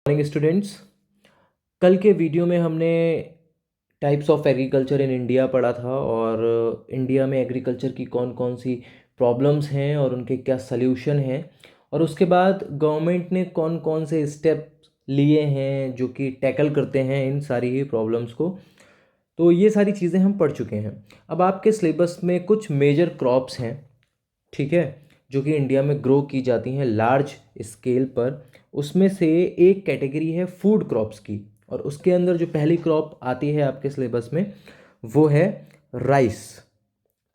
Morning students. कल के video में हमने types of agriculture in India पढ़ा था और इंडिया में एग्रीकल्चर की कौन कौन सी प्रॉब्लम्स हैं और उनके क्या सल्यूशन हैं, और उसके बाद गवर्नमेंट ने कौन कौन से स्टेप लिए हैं जो कि टैकल करते हैं इन सारी ही प्रॉब्लम्स को। तो ये सारी चीज़ें हम पढ़ चुके हैं। अब आपके सिलेबस में कुछ मेजर क्रॉप्स हैं, ठीक है, जो कि इंडिया में ग्रो की जाती हैं लार्ज स्केल पर। उसमें से एक कैटेगरी है फूड क्रॉप्स की, और उसके अंदर जो पहली क्रॉप आती है आपके सिलेबस में वो है राइस।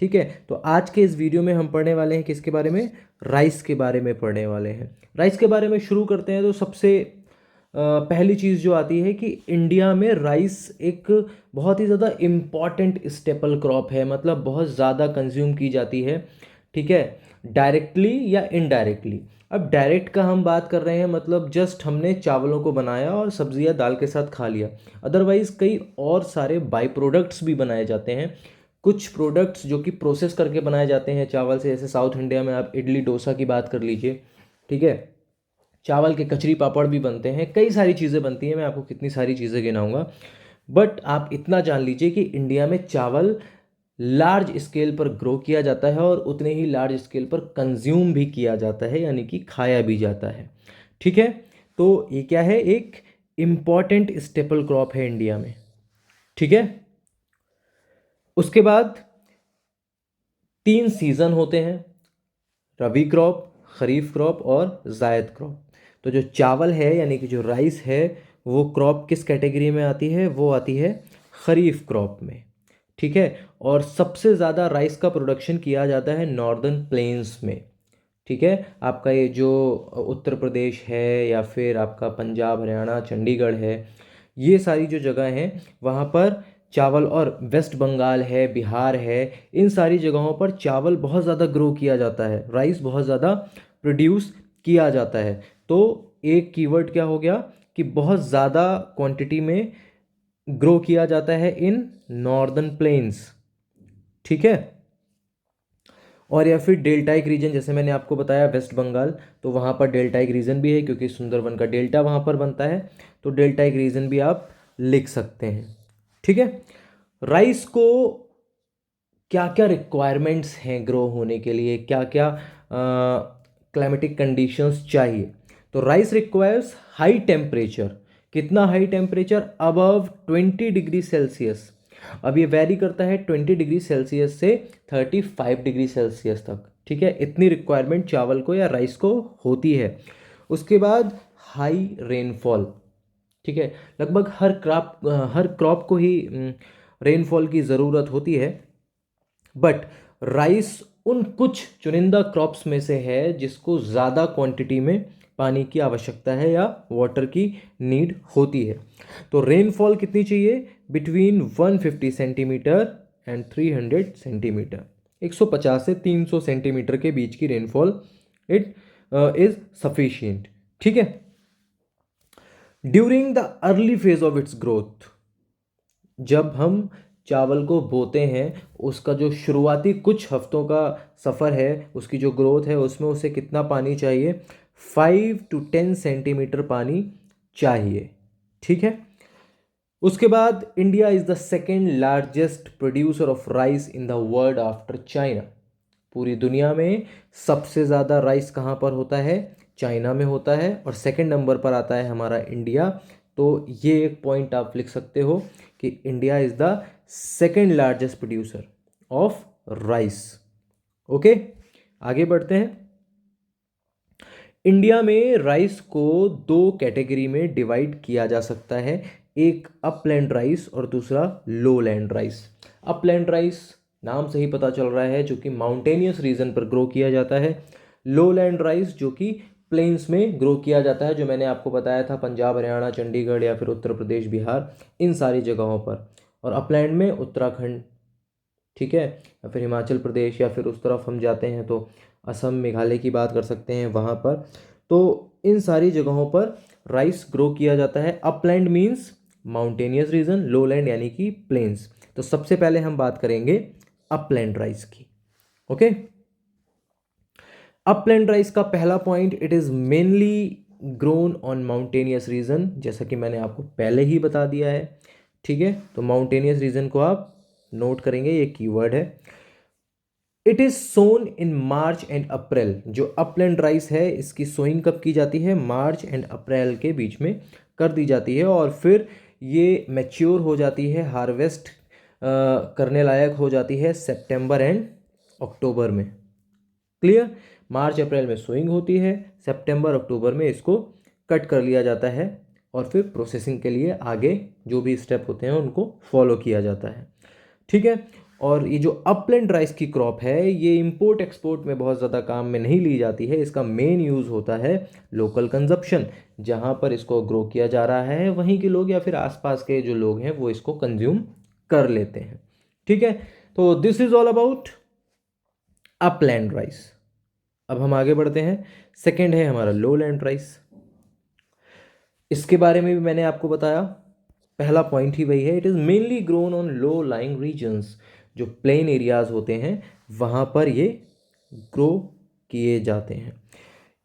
ठीक है, तो आज के इस वीडियो में हम पढ़ने वाले हैं किसके बारे में? राइस के बारे में पढ़ने वाले हैं। राइस के बारे में शुरू करते हैं तो सबसे पहली चीज़ जो आती है कि इंडिया में राइस एक बहुत ही ज़्यादा इम्पॉर्टेंट स्टेपल क्रॉप है, मतलब बहुत ज़्यादा कंज्यूम की जाती है। ठीक है, डायरेक्टली या इनडायरेक्टली। अब डायरेक्ट का हम बात कर रहे हैं, मतलब जस्ट हमने चावलों को बनाया और सब्जियां दाल के साथ खा लिया। अदरवाइज़ कई और सारे बाई प्रोडक्ट्स भी बनाए जाते हैं। कुछ प्रोडक्ट्स जो कि प्रोसेस करके बनाए जाते हैं चावल से, जैसे साउथ इंडिया में आप इडली डोसा की बात कर लीजिए। ठीक है, चावल के कचरी पापड़ भी बनते हैं, कई सारी चीज़ें बनती हैं, मैं आपको कितनी सारी चीज़ें गिनाऊंगा। बट आप इतना जान लीजिए कि इंडिया में चावल लार्ज स्केल पर ग्रो किया जाता है और उतने ही लार्ज स्केल पर कंज्यूम भी किया जाता है, यानी कि खाया भी जाता है। ठीक है, तो ये क्या है? एक इम्पॉर्टेंट स्टेपल क्रॉप है इंडिया में। ठीक है, उसके बाद 3 सीजन होते हैं: रबी क्रॉप, खरीफ क्रॉप और जायद क्रॉप। तो जो चावल है यानी कि जो राइस है, वो क्रॉप किस कैटेगरी में आती है? वो आती है खरीफ क्रॉप में। ठीक है, और सबसे ज़्यादा राइस का प्रोडक्शन किया जाता है नॉर्दर्न प्लेन्स में। ठीक है, आपका ये जो उत्तर प्रदेश है या फिर आपका पंजाब, हरियाणा, चंडीगढ़ है, ये सारी जो जगह हैं वहाँ पर चावल, और वेस्ट बंगाल है, बिहार है, इन सारी जगहों पर चावल बहुत ज़्यादा ग्रो किया जाता है, राइस बहुत ज़्यादा प्रोड्यूस किया जाता है। तो एक कीवर्ड क्या हो गया कि बहुत ज़्यादा क्वांटिटी में ग्रो किया जाता है इन नॉर्दर्न प्लेन्स। ठीक है, और या फिर डेल्टाइक रीजन, जैसे मैंने आपको बताया वेस्ट बंगाल, तो वहाँ पर डेल्टाइक रीजन भी है क्योंकि सुंदरवन का डेल्टा वहाँ पर बनता है, तो डेल्टाइक रीजन भी आप लिख सकते हैं। ठीक है, राइस को क्या क्या रिक्वायरमेंट्स हैं ग्रो होने के लिए, क्या क्या क्लाइमेटिक कंडीशंस चाहिए? तो राइस रिक्वायर्स हाई टेम्परेचर। कितना high temperature? Above 20 degree Celsius. अब ये वैरी करता है 20 डिग्री सेल्सियस से 35 डिग्री सेल्सियस तक। ठीक है, इतनी रिक्वायरमेंट चावल को या राइस को होती है। उसके बाद हाई रेनफॉल। ठीक है, लगभग हर क्रॉप को ही रेनफॉल की ज़रूरत होती है, बट राइस उन कुछ चुनिंदा क्रॉप्स में से है जिसको ज़्यादा क्वांटिटी में पानी की आवश्यकता है या वाटर की नीड होती है। तो रेनफॉल कितनी चाहिए? Between 150 centimetre and 300 centimetre. 150 से 300 सेंटीमीटर के बीच की रेनफॉल इट इज सफिशियंट। ठीक है, during the early phase of its growth, जब हम चावल को बोते हैं, उसका जो शुरुआती कुछ हफ्तों का सफ़र है, उसकी जो ग्रोथ है, उसमें उसे कितना पानी चाहिए? 5 to 10 सेंटीमीटर पानी चाहिए। ठीक है, उसके बाद India is the second largest producer of rice in the world after China. पूरी दुनिया में सबसे ज़्यादा राइस कहाँ पर होता है? चाइना में होता है, और सेकंड नंबर पर आता है हमारा इंडिया। तो ये एक पॉइंट आप लिख सकते हो कि India is the second largest producer of rice. Okay, आगे बढ़ते हैं। इंडिया में राइस को 2 कैटेगरी में डिवाइड किया जा सकता है, एक अपलैंड राइस और दूसरा लोलैंड राइस। अपलैंड राइस नाम से ही पता चल रहा है, जो कि माउंटेनियस रीजन पर ग्रो किया जाता है। लोलैंड राइस जो कि प्लेन्स में ग्रो किया जाता है, जो मैंने आपको बताया था, पंजाब, हरियाणा, चंडीगढ़ या फिर उत्तर प्रदेश, बिहार, इन सारी जगहों पर। और अपलैंड में उत्तराखंड, ठीक है, या फिर हिमाचल प्रदेश, या फिर उस तरफ हम जाते हैं तो असम, मेघालय की बात कर सकते हैं वहाँ पर। तो इन सारी जगहों पर राइस ग्रो किया जाता है। Upland means mountainous region, lowland यानी कि प्लेन्स। तो सबसे पहले हम बात करेंगे अपलैंड राइस की। ओके, अपलैंड राइस का पहला point, it is mainly grown on mountainous region, जैसा कि मैंने आपको पहले ही बता दिया है। ठीक है, तो माउंटेनियस रीजन को आप नोट करेंगे, ये कीवर्ड है। It is sown in March and April. जो अपलैंड राइस है इसकी सोइंग कब की जाती है? मार्च एंड अप्रैल के बीच में कर दी जाती है, और फिर ये मैच्योर हो जाती है, हार्वेस्ट करने लायक हो जाती है सितंबर एंड अक्टूबर में। क्लियर? मार्च अप्रैल में सोइंग होती है, सितंबर अक्टूबर में इसको कट कर लिया जाता है, और फिर प्रोसेसिंग के लिए आगे जो भी स्टेप होते हैं उनको फॉलो किया जाता है। ठीक है, और ये जो अपलैंड राइस की क्रॉप है ये इंपोर्ट एक्सपोर्ट में बहुत ज़्यादा काम में नहीं ली जाती है। इसका मेन यूज़ होता है लोकल कंजप्शन, जहाँ पर इसको ग्रो किया जा रहा है वहीं के लोग या फिर आसपास के जो लोग हैं वो इसको कंज्यूम कर लेते हैं। ठीक है, तो this is all about upland rice. अब हम आगे बढ़ते हैं। सेकेंड है हमारा लोलैंड राइस। इसके बारे में भी मैंने आपको बताया, पहला पॉइंट ही वही है, it is mainly grown on low lying regions. जो प्लेन एरियाज होते हैं वहाँ पर ये ग्रो किए जाते हैं।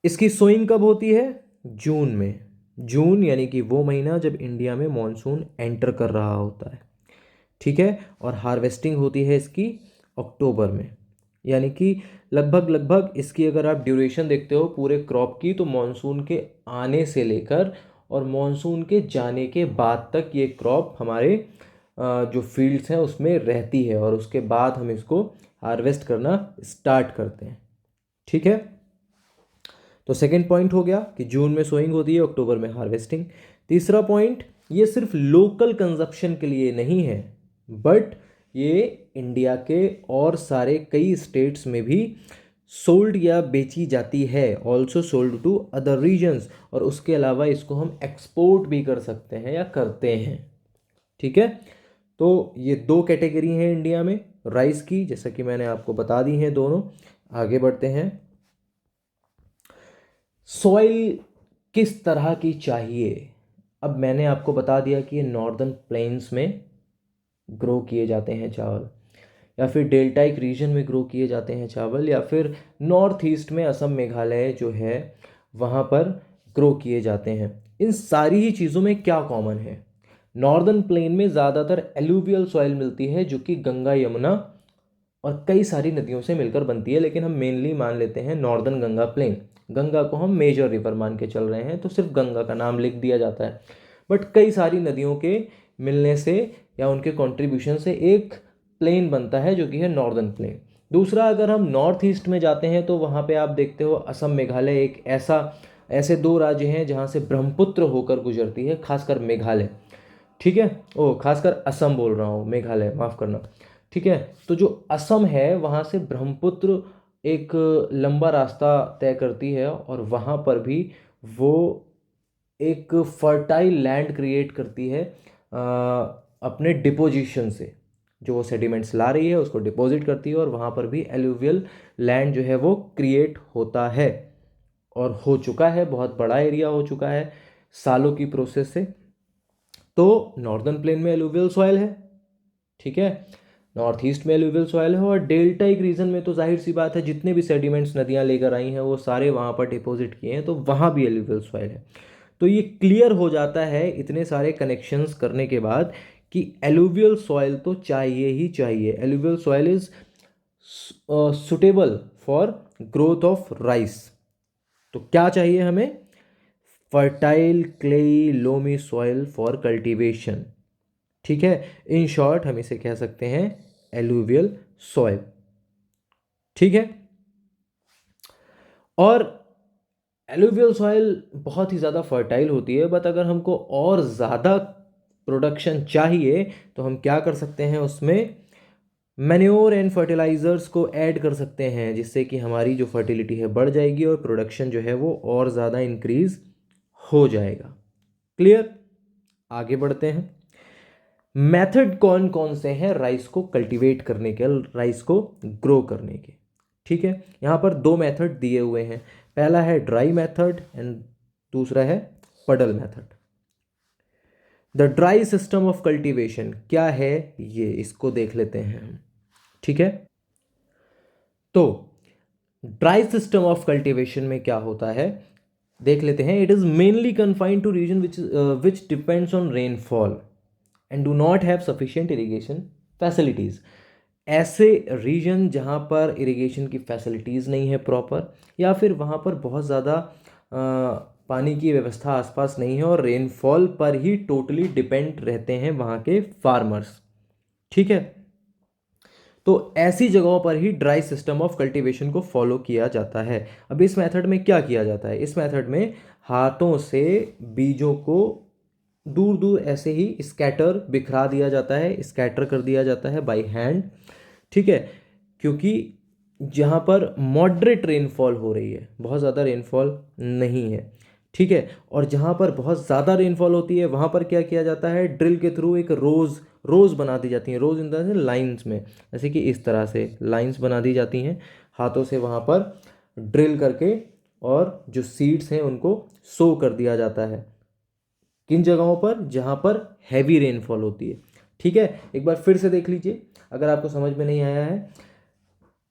इसकी सोइंग कब होती है? जून में। जून यानी कि वो महीना जब इंडिया में मॉनसून एंटर कर रहा होता है। ठीक है, और हार्वेस्टिंग होती है इसकी अक्टूबर में। यानी कि लगभग लगभग इसकी अगर आप ड्यूरेशन देखते हो पूरे क्रॉप की, तो मॉनसून के आने से लेकर और मॉनसून के जाने के बाद तक ये क्रॉप हमारे जो फील्ड्स हैं उसमें रहती है, और उसके बाद हम इसको हार्वेस्ट करना स्टार्ट करते हैं। ठीक है, तो सेकेंड पॉइंट हो गया कि जून में सोइंग होती है, अक्टूबर में हार्वेस्टिंग। तीसरा पॉइंट, ये सिर्फ लोकल कंजप्शन के लिए नहीं है, बट ये इंडिया के और सारे कई स्टेट्स में भी सोल्ड या बेची जाती है, also sold to other regions, और उसके अलावा इसको हम एक्सपोर्ट भी कर सकते हैं या करते हैं। ठीक है, तो ये दो कैटेगरी हैं इंडिया में राइस की, जैसा कि मैंने आपको बता दी हैं दोनों। आगे बढ़ते हैं। सॉइल किस तरह की चाहिए? अब मैंने आपको बता दिया कि ये नॉर्दर्न प्लेन्स में ग्रो किए जाते हैं चावल, या फिर डेल्टाइक रीजन में ग्रो किए जाते हैं चावल, या फिर नॉर्थ ईस्ट में असम मेघालय जो है वहाँ पर ग्रो किए जाते हैं। इन सारी ही चीज़ों में क्या कॉमन है? नॉर्दर्न प्लेन में ज़्यादातर एलुवियल सॉइल मिलती है जो कि गंगा, यमुना और कई सारी नदियों से मिलकर बनती है, लेकिन हम मेनली मान लेते हैं नॉर्दर्न गंगा प्लेन। गंगा को हम मेजर रिवर मान के चल रहे हैं, तो सिर्फ गंगा का नाम लिख दिया जाता है, बट कई सारी नदियों के मिलने से या उनके कंट्रीब्यूशन से एक प्लेन बनता है जो कि है नॉर्दर्न प्लेन। दूसरा, अगर हम नॉर्थ ईस्ट में जाते हैं तो वहाँ पे आप देखते हो असम मेघालय एक ऐसे दो राज्य हैं जहाँ से ब्रह्मपुत्र होकर गुजरती है, खासकर मेघालय। ठीक है, ओ खासकर असम बोल रहा हूँ, मेघालय माफ़ करना। ठीक है, तो जो असम है वहाँ से ब्रह्मपुत्र एक लंबा रास्ता तय करती है, और वहाँ पर भी वो एक फर्टाइल लैंड क्रिएट करती है अपने डिपोजिशन से। जो वो सेडिमेंट्स ला रही है उसको डिपॉजिट करती है, और वहाँ पर भी एलुवियल लैंड जो है वो क्रिएट होता है, और हो चुका है, बहुत बड़ा एरिया हो चुका है सालों की प्रोसेस से। तो नॉर्दर्न प्लेन में एलुवियल सॉइल है, ठीक है, नॉर्थ ईस्ट में एलुवियल सॉइल है, और डेल्टाइक रीजन में तो जाहिर सी बात है जितने भी सेडिमेंट्स नदियाँ लेकर आई हैं वो सारे वहाँ पर डिपॉजिट किए हैं, तो वहाँ भी एलुवियल सॉइल है। तो ये क्लियर हो जाता है इतने सारे कनेक्शंस करने के बाद कि एलुवियल सॉइल तो चाहिए ही चाहिए। Alluvial soil is suitable for growth of rice. तो क्या चाहिए हमें? Fertile clayey loamy soil for cultivation. ठीक है, इन शॉर्ट हम इसे कह सकते हैं एलुवियल सॉइल। ठीक है, और एलुवियल सॉइल बहुत ही ज़्यादा फर्टाइल होती है, बट अगर हमको और ज़्यादा प्रोडक्शन चाहिए तो हम क्या कर सकते हैं, उसमें मैन्योर एंड फर्टिलाइज़र्स को ऐड कर सकते हैं, जिससे कि हमारी जो फर्टिलिटी है बढ़ जाएगी और प्रोडक्शन जो है वो और ज़्यादा इंक्रीज हो जाएगा। क्लियर? आगे बढ़ते हैं। मेथड कौन कौन से हैं राइस को कल्टीवेट करने के, राइस को ग्रो करने के? ठीक है, यहाँ पर दो मेथड दिए हुए हैं। पहला है ड्राई मेथड एंड दूसरा है पडल method. The dry system of cultivation क्या है ये इसको देख लेते हैं हम। ठीक है, तो ड्राई सिस्टम ऑफ कल्टीवेशन में क्या होता है, देख लेते हैं। It is mainly confined to region which depends on rainfall and do not have sufficient irrigation facilities. ऐसे रीजन जहाँ पर इरिगेशन की फैसिलिटीज़ नहीं है प्रॉपर, या फिर वहाँ पर बहुत ज़्यादा पानी की व्यवस्था आसपास नहीं है और रेनफॉल पर ही टोटली डिपेंड रहते हैं वहाँ के फार्मर्स, ठीक है। तो ऐसी जगहों पर ही ड्राई सिस्टम ऑफ कल्टीवेशन को फॉलो किया जाता है। अब इस मेथड में क्या किया जाता है? इस मेथड में हाथों से बीजों को दूर दूर ऐसे ही स्कैटर बिखरा दिया जाता है, स्कैटर कर दिया जाता है बाय हैंड, ठीक है। क्योंकि जहाँ पर मॉडरेट रेनफॉल हो रही है, बहुत ज़्यादा रेनफॉल नहीं है, ठीक है। और जहाँ पर बहुत ज़्यादा रेनफॉल होती है वहाँ पर क्या किया जाता है? ड्रिल के थ्रू एक रोज़ बना दी जाती हैं। रोज़ इन द लाइन्स में, जैसे कि इस तरह से लाइन्स बना दी जाती हैं हाथों से, वहाँ पर ड्रिल करके, और जो सीड्स हैं उनको सो कर दिया जाता है। किन जगहों पर? जहाँ पर हैवी रेनफॉल होती है, ठीक है। एक बार फिर से देख लीजिए अगर आपको समझ में नहीं आया है।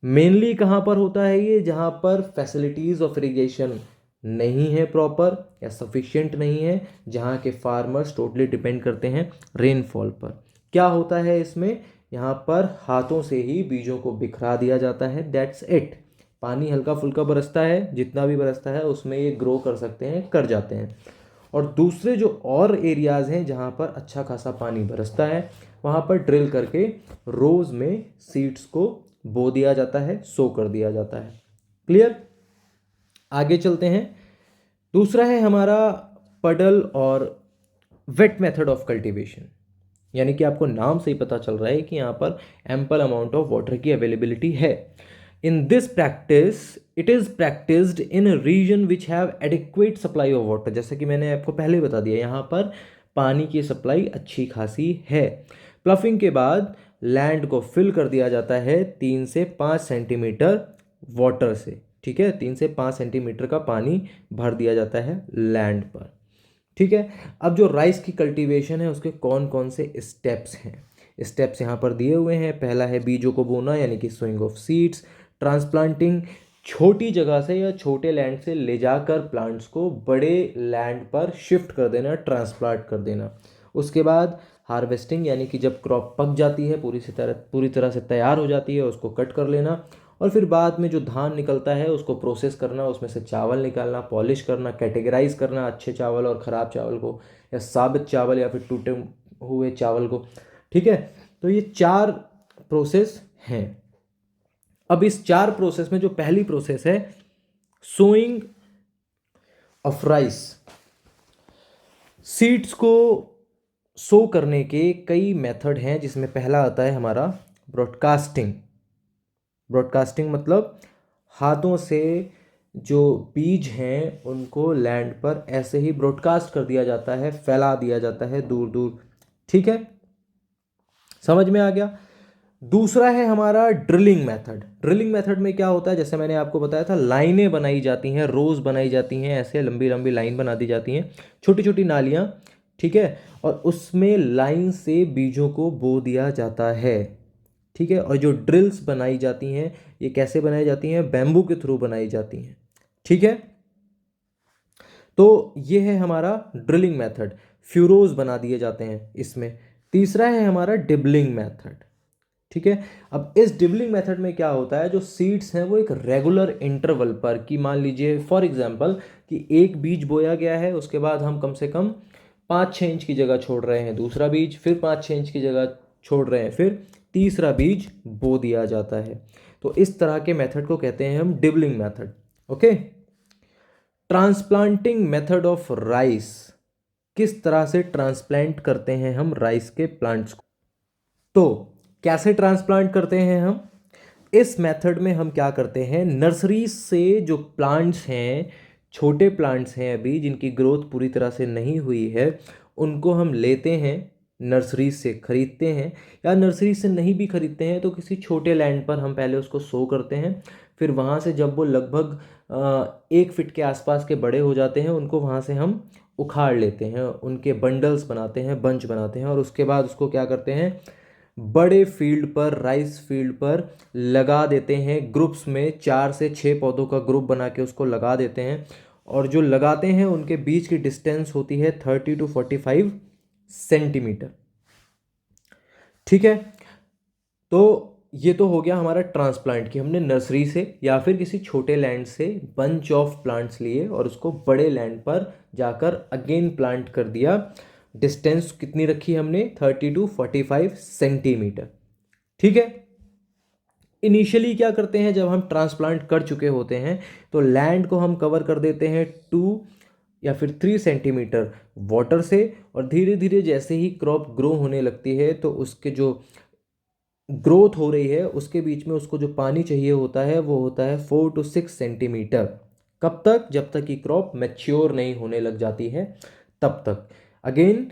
मेनली कहाँ पर होता है ये? जहाँ पर फैसिलिटीज़ ऑफ इरिगेशन नहीं है प्रॉपर या सफिशिएंट नहीं है, जहाँ के फार्मर्स टोटली डिपेंड करते हैं रेनफॉल पर। क्या होता है इसमें? यहाँ पर हाथों से ही बीजों को बिखरा दिया जाता है, दैट्स इट। पानी हल्का फुल्का बरसता है, जितना भी बरसता है उसमें ये ग्रो कर सकते हैं, कर जाते हैं। और दूसरे जो और एरियाज़ हैं जहाँ पर अच्छा खासा पानी बरसता है, वहाँ पर ड्रिल करके रोज़ में सीड्स को बो दिया जाता है, सो कर दिया जाता है। क्लियर? आगे चलते हैं। दूसरा है हमारा पडल और वेट मेथड ऑफ कल्टीवेशन। यानी कि आपको नाम से ही पता चल रहा है कि यहाँ पर एम्पल अमाउंट ऑफ वाटर की अवेलेबिलिटी है। In this practice it is practised in region which have adequate supply of water. जैसे कि मैंने आपको पहले बता दिया, यहाँ पर पानी की सप्लाई अच्छी खासी है। प्लफिंग के बाद लैंड को फिल कर दिया जाता है 3 से 5 सेंटीमीटर वाटर से, ठीक है। 3 से 5 सेंटीमीटर का पानी भर दिया जाता है लैंड पर, ठीक है। अब जो राइस की कल्टीवेशन है उसके कौन कौन से स्टेप्स हैं? स्टेप्स यहाँ पर दिए हुए हैं। पहला है बीजों को बोना, यानी कि सोइंग ऑफ सीड्स। ट्रांसप्लांटिंग, छोटी जगह से या छोटे लैंड से ले जाकर प्लांट्स को बड़े लैंड पर शिफ्ट कर देना, ट्रांसप्लांट कर देना। उसके बाद हार्वेस्टिंग, यानी कि जब क्रॉप पक जाती है, पूरी तरह से तैयार हो जाती है, उसको कट कर लेना। और फिर बाद में जो धान निकलता है उसको प्रोसेस करना, उसमें से चावल निकालना, पॉलिश करना, कैटेगराइज करना अच्छे चावल और ख़राब चावल को, या साबित चावल या फिर टूटे हुए चावल को, ठीक है। तो ये 4 प्रोसेस हैं। अब इस 4 प्रोसेस में जो पहली प्रोसेस है, सोइंग ऑफ राइस। सीड्स को सो करने के कई मेथड हैं, जिसमें पहला आता है हमारा ब्रॉडकास्टिंग। ब्रॉडकास्टिंग मतलब हाथों से जो बीज हैं उनको लैंड पर ऐसे ही ब्रॉडकास्ट कर दिया जाता है, फैला दिया जाता है दूर दूर, ठीक है। समझ में आ गया? दूसरा है हमारा ड्रिलिंग मेथड। ड्रिलिंग मेथड में क्या होता है? जैसे मैंने आपको बताया था, लाइनें बनाई जाती हैं, रोज बनाई जाती हैं, ऐसे लंबी लंबी लाइन बना दी जाती हैं, छोटी छोटी नालियाँ, ठीक है। और उसमें लाइन से बीजों को बो दिया जाता है, ठीक है। और जो ड्रिल्स बनाई जाती हैं, ये कैसे बनाई जाती हैं? बैम्बू के थ्रू बनाई जाती हैं, ठीक है। तो ये है हमारा ड्रिलिंग मेथड, फ्यूरोज बना दिए जाते हैं इसमें। तीसरा है हमारा डिबलिंग मेथड, ठीक है। अब इस डिबलिंग मेथड में क्या होता है? जो सीड्स हैं वो एक रेगुलर इंटरवल पर, कि मान लीजिए फॉर एग्जांपल कि एक बीज बोया गया है, उसके बाद हम कम से कम 5-6 इंच की जगह छोड़ रहे हैं दूसरा बीज, फिर 5-6 इंच की जगह छोड़ रहे हैं, फिर तीसरा बीज बो दिया जाता है। तो इस तरह के मेथड को कहते हैं हम dibbling method, okay. Transplanting method of rice. किस तरह से ट्रांसप्लांट करते हैं हम राइस के प्लांट्स को? तो कैसे ट्रांसप्लांट करते हैं हम? इस मेथड में हम क्या करते हैं, नर्सरी से जो प्लांट्स हैं, छोटे प्लांट्स हैं अभी जिनकी ग्रोथ पूरी तरह से नहीं हुई है, उनको हम लेते हैं, नर्सरी से खरीदते हैं, या नर्सरी से नहीं भी खरीदते हैं तो किसी छोटे लैंड पर हम पहले उसको सो करते हैं। फिर वहाँ से जब वो लगभग 1 फीट के आसपास के बड़े हो जाते हैं, उनको वहाँ से हम उखाड़ लेते हैं, उनके बंडल्स बनाते हैं, बंच बनाते हैं, और उसके बाद उसको क्या करते हैं, बड़े फील्ड पर, राइस फील्ड पर लगा देते हैं। ग्रुप्स में 4 से 6 पौधों का ग्रुप बना के उसको लगा देते हैं, और जो लगाते हैं उनके बीच की डिस्टेंस होती है 30 to 45 सेंटीमीटर। ठीक है, तो ये तो हो गया हमारा ट्रांसप्लांट की, हमने नर्सरी से या फिर किसी छोटे लैंड से बंच ऑफ प्लांट्स लिए और उसको बड़े लैंड पर जाकर अगेन प्लांट कर दिया। डिस्टेंस कितनी रखी हमने, 30 to 45 सेंटीमीटर। ठीक है, इनिशियली क्या करते हैं, जब हम ट्रांसप्लांट कर चुके होते हैं तो लैंड को हम कवर कर देते हैं 2 या फिर 3 सेंटीमीटर वाटर से, और धीरे धीरे जैसे ही क्रॉप ग्रो होने लगती है तो उसके जो ग्रोथ हो रही है उसके बीच में उसको जो पानी चाहिए होता है वो होता है 4 to 6 सेंटीमीटर। कब तक, जब तक कि क्रॉप मैच्योर नहीं होने लग जाती है तब तक। अगेन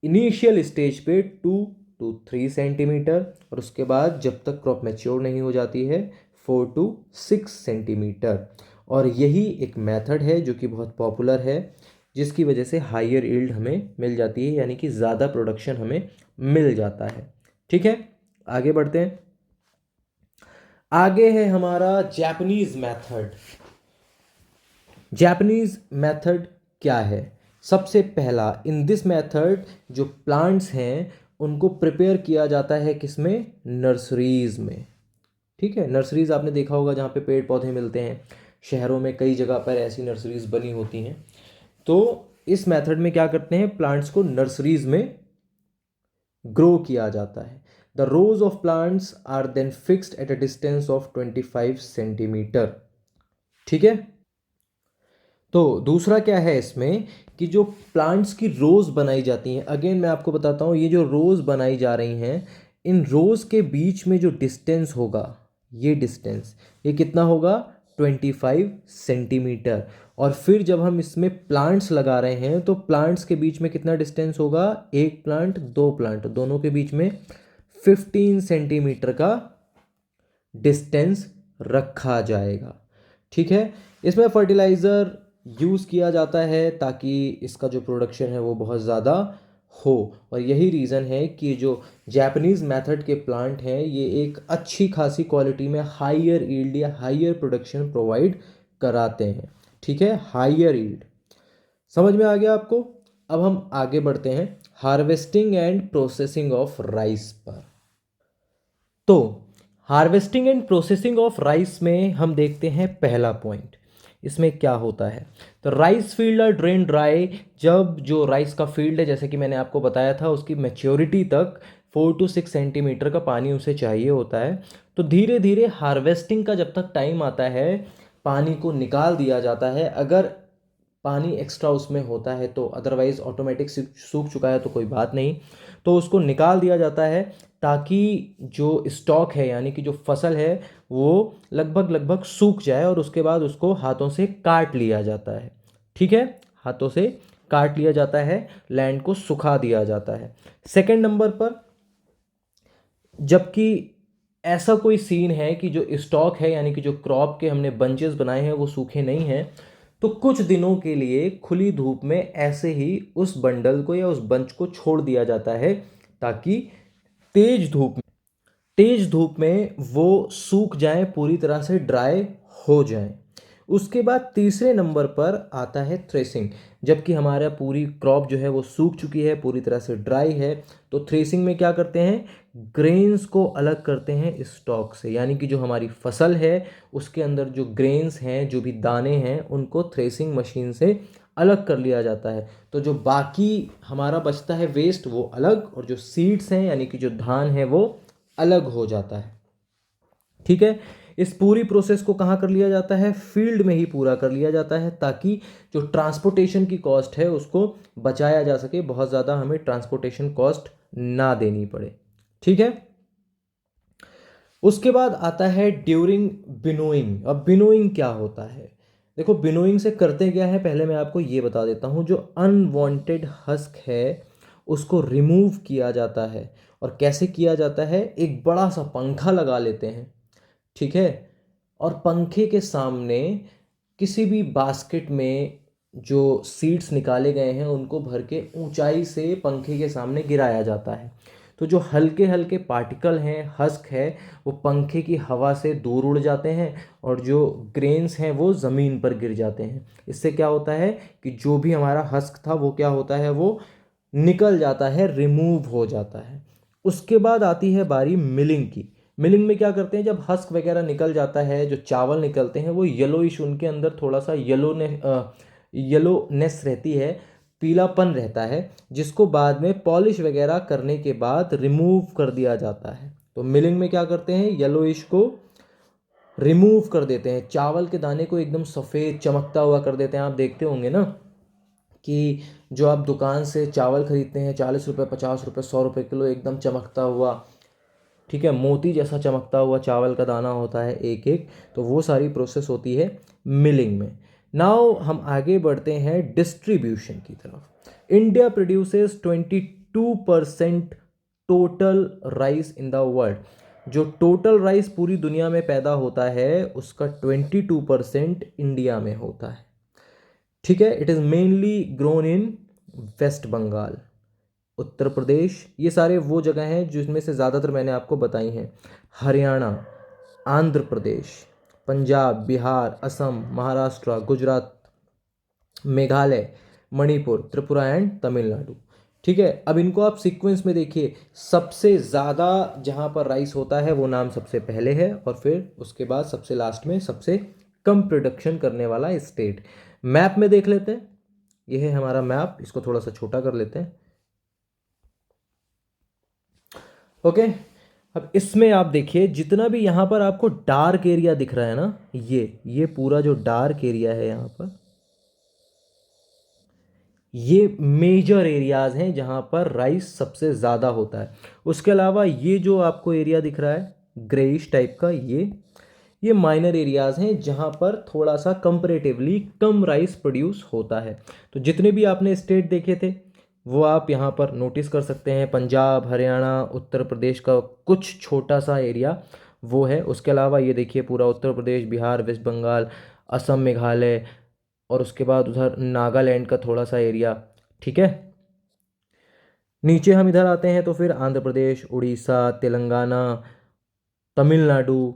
इनिशियल स्टेज पे 2 to 3 सेंटीमीटर, और उसके बाद जब तक क्रॉप मैच्योर नहीं हो जाती है 4 to 6 सेंटीमीटर। और यही एक मेथड है जो कि बहुत पॉपुलर है, जिसकी वजह से हायर यील्ड हमें मिल जाती है, यानी कि ज़्यादा प्रोडक्शन हमें मिल जाता है। ठीक है, आगे बढ़ते हैं। आगे है हमारा जापानीज मेथड। जापानीज मेथड क्या है? सबसे पहला, इन दिस मेथड जो प्लांट्स हैं उनको प्रिपेयर किया जाता है किसमें, नर्सरीज में। ठीक है, नर्सरीज आपने देखा होगा जहाँ पे पेड़ पौधे मिलते हैं, शहरों में कई जगह पर ऐसी नर्सरीज बनी होती हैं। तो इस मेथड में क्या करते हैं, प्लांट्स को नर्सरीज में ग्रो किया जाता है। The rows of plants are then fixed at a distance of 25 centimetre. ठीक है, तो दूसरा क्या है इसमें कि जो प्लांट्स की रोज बनाई जाती हैं, अगेन मैं आपको बताता हूँ, ये जो रोज बनाई जा रही हैं, इन रोज के बीच में जो डिस्टेंस होगा, ये डिस्टेंस ये कितना होगा, 25 सेंटीमीटर। और फिर जब हम इसमें प्लांट्स लगा रहे हैं तो प्लांट्स के बीच में कितना डिस्टेंस होगा, एक प्लांट दो प्लांट दोनों के बीच में 15 सेंटीमीटर का डिस्टेंस रखा जाएगा। ठीक है, इसमें फर्टिलाइज़र यूज़ किया जाता है ताकि इसका जो प्रोडक्शन है वो बहुत ज़्यादा हो, और यही रीज़न है कि जो जापानीज़ मेथड के प्लांट हैं ये एक अच्छी खासी क्वालिटी में हायर यील्ड या हायर प्रोडक्शन प्रोवाइड कराते हैं। ठीक है, हायर यील्ड समझ में आ गया आपको। अब हम आगे बढ़ते हैं harvesting and processing of rice पर। तो harvesting and processing of rice में हम देखते हैं पहला पॉइंट, इसमें क्या होता है। तो rice field are drain dry, जब जो राइस का फील्ड है जैसे कि मैंने आपको बताया था उसकी मैच्योरिटी तक 4 to 6 सेंटीमीटर का पानी उसे चाहिए होता है। तो धीरे धीरे हार्वेस्टिंग का जब तक टाइम आता है पानी को निकाल दिया जाता है, अगर पानी एक्स्ट्रा उसमें होता है तो, अदरवाइज ऑटोमेटिक सूख चुका है तो कोई बात नहीं, तो उसको निकाल दिया जाता है ताकि जो स्टॉक है यानी कि जो फसल है वो लगभग लगभग सूख जाए, और उसके बाद उसको हाथों से काट लिया जाता है। ठीक है, हाथों से काट लिया जाता है, लैंड को सुखा दिया जाता है। सेकंड नंबर पर, जबकि ऐसा कोई सीन है कि जो स्टॉक है यानी कि जो क्रॉप के हमने बंचेस बनाए हैं वो सूखे नहीं हैं, तो कुछ दिनों के लिए खुली धूप में ऐसे ही उस बंडल को या उस बंच को छोड़ दिया जाता है ताकि तेज धूप तेज धूप में वो सूख जाएं, पूरी तरह से ड्राई हो जाएं। उसके बाद तीसरे नंबर पर आता है थ्रेसिंग। जबकि हमारा पूरी क्रॉप जो है वो सूख चुकी है, पूरी तरह से ड्राई है, तो थ्रेसिंग में क्या करते हैं, ग्रेन्स को अलग करते हैं स्टॉक से, यानी कि जो हमारी फसल है उसके अंदर जो ग्रेन्स हैं, जो भी दाने हैं, उनको थ्रेसिंग मशीन से अलग कर लिया जाता है। तो जो बाकी हमारा बचता है वेस्ट वो अलग, और जो सीड्स हैं यानी कि जो धान है वो अलग हो जाता है। ठीक है, इस पूरी प्रोसेस को कहाँ कर लिया जाता है, फील्ड में ही पूरा कर लिया जाता है, ताकि जो ट्रांसपोर्टेशन की कॉस्ट है उसको बचाया जा सके, बहुत ज़्यादा हमें ट्रांसपोर्टेशन कॉस्ट ना देनी पड़े। ठीक है, उसके बाद आता है ड्यूरिंग बिनोइंग। अब बिनोइंग क्या होता है, देखो बिनोइंग से करते क्या है, पहले मैं आपको ये बता देता हूँ। जो अनवांटेड हस्क है उसको रिमूव किया जाता है, और कैसे किया जाता है, एक बड़ा सा पंखा लगा लेते हैं। ठीक है, और पंखे के सामने किसी भी बास्केट में जो सीड्स निकाले गए हैं उनको भर के ऊंचाई से पंखे के सामने गिराया जाता है। तो जो हल्के हल्के पार्टिकल हैं, हस्क है, वो पंखे की हवा से दूर उड़ जाते हैं और जो ग्रेन्स हैं वो ज़मीन पर गिर जाते हैं। इससे क्या होता है कि जो भी हमारा हस्क था वो क्या होता है, वो निकल जाता है, रिमूव हो जाता है। उसके बाद आती है बारी मिलिंग की। मिलिंग में क्या करते हैं, जब हस्क वगैरह निकल जाता है, जो चावल निकलते हैं वो येलोइश, उनके अंदर थोड़ा सा येलोनेस रहती है, पीलापन रहता है, जिसको बाद में पॉलिश वगैरह करने के बाद रिमूव कर दिया जाता है। तो मिलिंग में क्या करते हैं, येलोइश को रिमूव कर देते हैं, चावल के दाने को एकदम सफ़ेद चमकता हुआ कर देते हैं। आप देखते होंगे ना कि जो आप दुकान से चावल खरीदते हैं, 40 रुपये, 50 रुपये, 100 रुपये किलो, एकदम चमकता हुआ, ठीक है, मोती जैसा चमकता हुआ चावल का दाना होता है एक एक। तो वो सारी प्रोसेस होती है मिलिंग में। नाउ हम आगे बढ़ते हैं डिस्ट्रीब्यूशन की तरफ। India produces 22% total rice in the world. जो टोटल राइस पूरी दुनिया में पैदा होता है उसका 22% इंडिया में होता है, ठीक है। It is mainly grown in West Bengal, Uttar Pradesh, ये सारे वो जगह हैं जिसमें से ज़्यादातर मैंने आपको बताई हैं। हरियाणा, आंध्र प्रदेश, पंजाब, बिहार, असम, महाराष्ट्र, गुजरात, मेघालय, मणिपुर, त्रिपुरा एंड तमिलनाडु, ठीक है। अब इनको आप सीक्वेंस में देखिए, सबसे ज़्यादा जहाँ पर राइस होता है वो नाम सबसे पहले है और फिर उसके बाद सबसे लास्ट में सबसे कम प्रोडक्शन करने वाला स्टेट। मैप में देख लेते हैं, यह है हमारा मैप, इसको थोड़ा सा छोटा कर लेते हैं, ओके। अब इसमें आप देखिए, जितना भी यहाँ पर आपको डार्क एरिया दिख रहा है ना, ये पूरा जो डार्क एरिया है यहाँ पर, ये मेजर एरियाज हैं जहाँ पर राइस सबसे ज़्यादा होता है। उसके अलावा ये जो आपको एरिया दिख रहा है ग्रेइश टाइप का, ये माइनर एरियाज हैं जहाँ पर थोड़ा सा कंपैरेटिवली कम राइस प्रोड्यूस होता है। तो जितने भी आपने स्टेट देखे थे वो आप यहाँ पर नोटिस कर सकते हैं। पंजाब, हरियाणा, उत्तर प्रदेश का कुछ छोटा सा एरिया वो है। उसके अलावा ये देखिए पूरा उत्तर प्रदेश, बिहार, वेस्ट बंगाल, असम, मेघालय, और उसके बाद उधर नागालैंड का थोड़ा सा एरिया, ठीक है। नीचे हम इधर आते हैं तो फिर आंध्र प्रदेश, उड़ीसा, तेलंगाना, तमिलनाडु,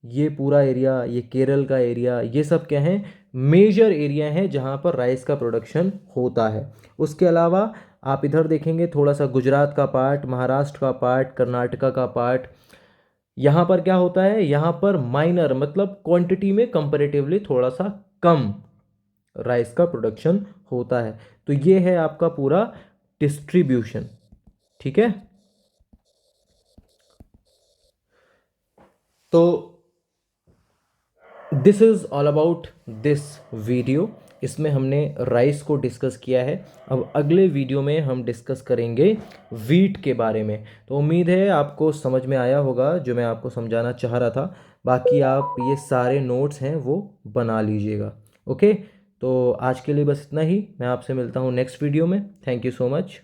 ये पूरा एरिया, ये केरल का एरिया, ये सब क्या है, मेजर एरिया हैं जहाँ पर राइस का प्रोडक्शन होता है। उसके अलावा आप इधर देखेंगे थोड़ा सा गुजरात का पार्ट, महाराष्ट्र का पार्ट, कर्नाटका का पार्ट, यहाँ पर क्या होता है, यहाँ पर माइनर मतलब क्वांटिटी में कंपैरेटिवली थोड़ा सा कम राइस का प्रोडक्शन होता है। तो ये है आपका पूरा डिस्ट्रीब्यूशन, ठीक है। तो this is all about this video. इसमें हमने राइस को डिस्कस किया है। अब अगले वीडियो में हम डिस्कस करेंगे वीट के बारे में। तो उम्मीद है आपको समझ में आया होगा जो मैं आपको समझाना चाह रहा था। बाकी आप ये सारे नोट्स हैं वो बना लीजिएगा, ओके। तो आज के लिए बस इतना ही, मैं आपसे मिलता हूँ नेक्स्ट वीडियो में। Thank you so much.